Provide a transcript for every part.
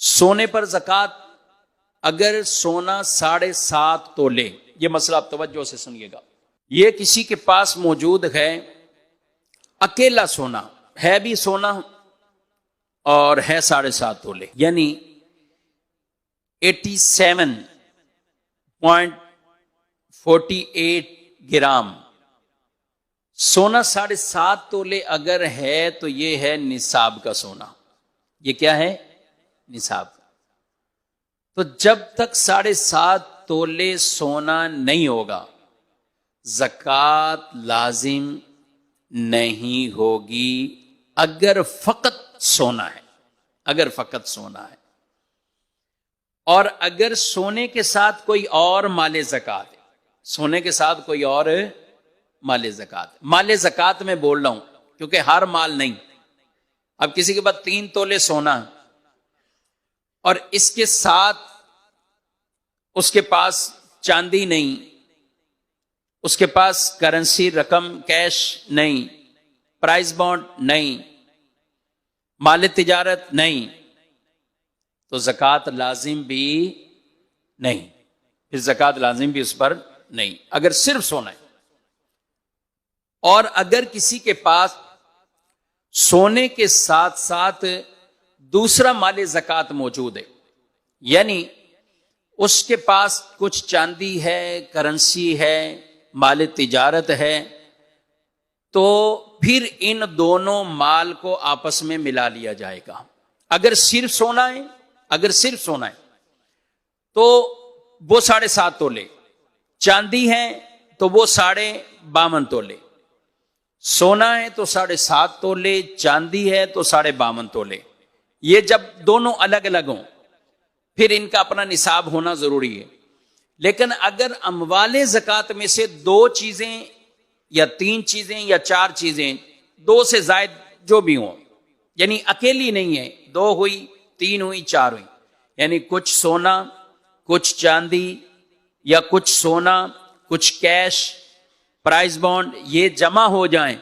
سونے پر زکوٰۃ اگر سونا 7.5 تولے، یہ مسئلہ آپ توجہ سے سنیے گا، یہ کسی کے پاس موجود ہے اکیلا سونا، ہے بھی سونا اور ہے 7.5 تولے، یعنی 87.48 گرام سونا 7.5 تولے اگر ہے تو یہ ہے نصاب کا سونا۔ یہ کیا ہے؟ نصاب۔ تو جب تک 7.5 تولے سونا نہیں ہوگا زکوٰۃ لازم نہیں ہوگی، اگر فقط سونا ہے، اگر فقط سونا ہے۔ اور اگر سونے کے ساتھ کوئی اور مال زکوٰۃ ہے، سونے کے ساتھ کوئی اور مال زکوٰۃ، مال زکوٰۃ میں بول رہا ہوں کیونکہ ہر مال نہیں۔ اب کسی کے پاس 3 تولے سونا اور اس کے ساتھ اس کے پاس چاندی نہیں، اس کے پاس کرنسی رقم کیش نہیں، پرائز بانڈ نہیں، مال تجارت نہیں، تو زکوٰۃ لازم بھی نہیں، پھر زکوٰۃ لازم بھی اس پر نہیں اگر صرف سونا ہے۔ اور اگر کسی کے پاس سونے کے ساتھ ساتھ دوسرا مال زکوٰۃ موجود ہے، یعنی اس کے پاس کچھ چاندی ہے، کرنسی ہے، مال تجارت ہے، تو پھر ان دونوں مال کو آپس میں ملا لیا جائے گا۔ اگر صرف سونا ہے، اگر صرف سونا ہے تو وہ 7.5 تولے، چاندی ہے تو وہ 52.5 تولے، سونا ہے تو 7.5 تولے، چاندی ہے تو 52.5 تولے۔ یہ جب دونوں الگ الگ ہوں پھر ان کا اپنا نصاب ہونا ضروری ہے۔ لیکن اگر اموال زکوٰۃ میں سے 2 چیزیں یا 3 چیزیں یا 4 چیزیں، 2 سے زائد جو بھی ہوں، یعنی اکیلی نہیں ہے، 2 ہوئی، 3 ہوئی، 4 ہوئی، یعنی کچھ سونا، کچھ چاندی، یا کچھ سونا، کچھ کیش، پرائز بانڈ، یہ جمع ہو جائیں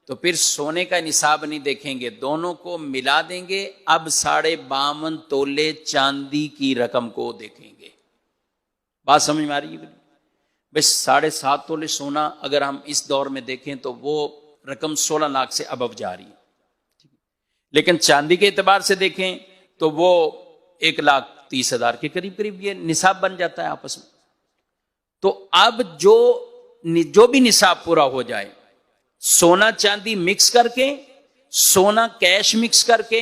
تو پھر سونے کا نصاب نہیں دیکھیں گے، دونوں کو ملا دیں گے، اب 52.5 تولے چاندی کی رقم کو دیکھیں گے۔ بات سمجھ میں آ رہی ہے؟ بس 7.5 تولے سونا اگر ہم اس دور میں دیکھیں تو وہ رقم 16 لاکھ سے ابو جا رہی ہے، لیکن چاندی کے اعتبار سے دیکھیں تو وہ 1,30,000 کے قریب یہ نصاب بن جاتا ہے آپس میں۔ تو اب جو بھی نصاب پورا ہو جائے، سونا چاندی مکس کر کے، سونا کیش مکس کر کے،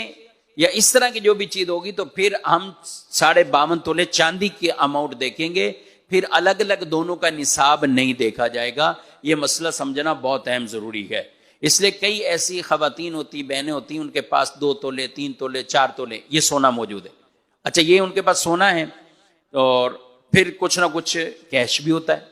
یا اس طرح کی جو بھی چیز ہوگی، تو پھر ہم 52.5 تولے چاندی کی اماؤنٹ دیکھیں گے، پھر الگ الگ دونوں کا نصاب نہیں دیکھا جائے گا۔ یہ مسئلہ سمجھنا بہت اہم ضروری ہے۔ اس لیے کئی ایسی خواتین ہوتی، بہنیں ہوتی، ان کے پاس 2 تولے، 3 تولے، 4 تولے یہ سونا موجود ہے۔ اچھا، یہ ان کے پاس سونا ہے اور پھر کچھ نہ کچھ کیش بھی ہوتا ہے،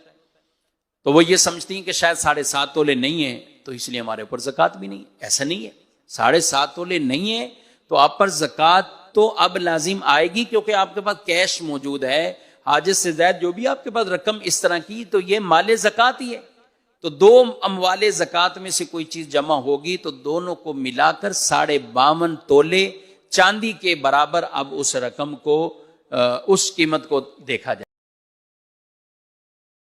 تو وہ یہ سمجھتی ہیں کہ شاید 7.5 تولے نہیں ہے تو اس لیے ہمارے اوپر زکوٰۃ بھی نہیں۔ ایسا نہیں ہے، 7.5 تولے نہیں ہے تو آپ پر زکوٰۃ تو اب لازم آئے گی، کیونکہ آپ کے پاس کیش موجود ہے، حاجت سے زائد جو بھی آپ کے پاس رقم اس طرح کی، تو یہ مال زکوٰۃ ہی ہے۔ تو 2 اموال زکوٰۃ میں سے کوئی چیز جمع ہوگی تو دونوں کو ملا کر 52.5 تولے چاندی کے برابر اب اس رقم کو، اس قیمت کو دیکھا جائے۔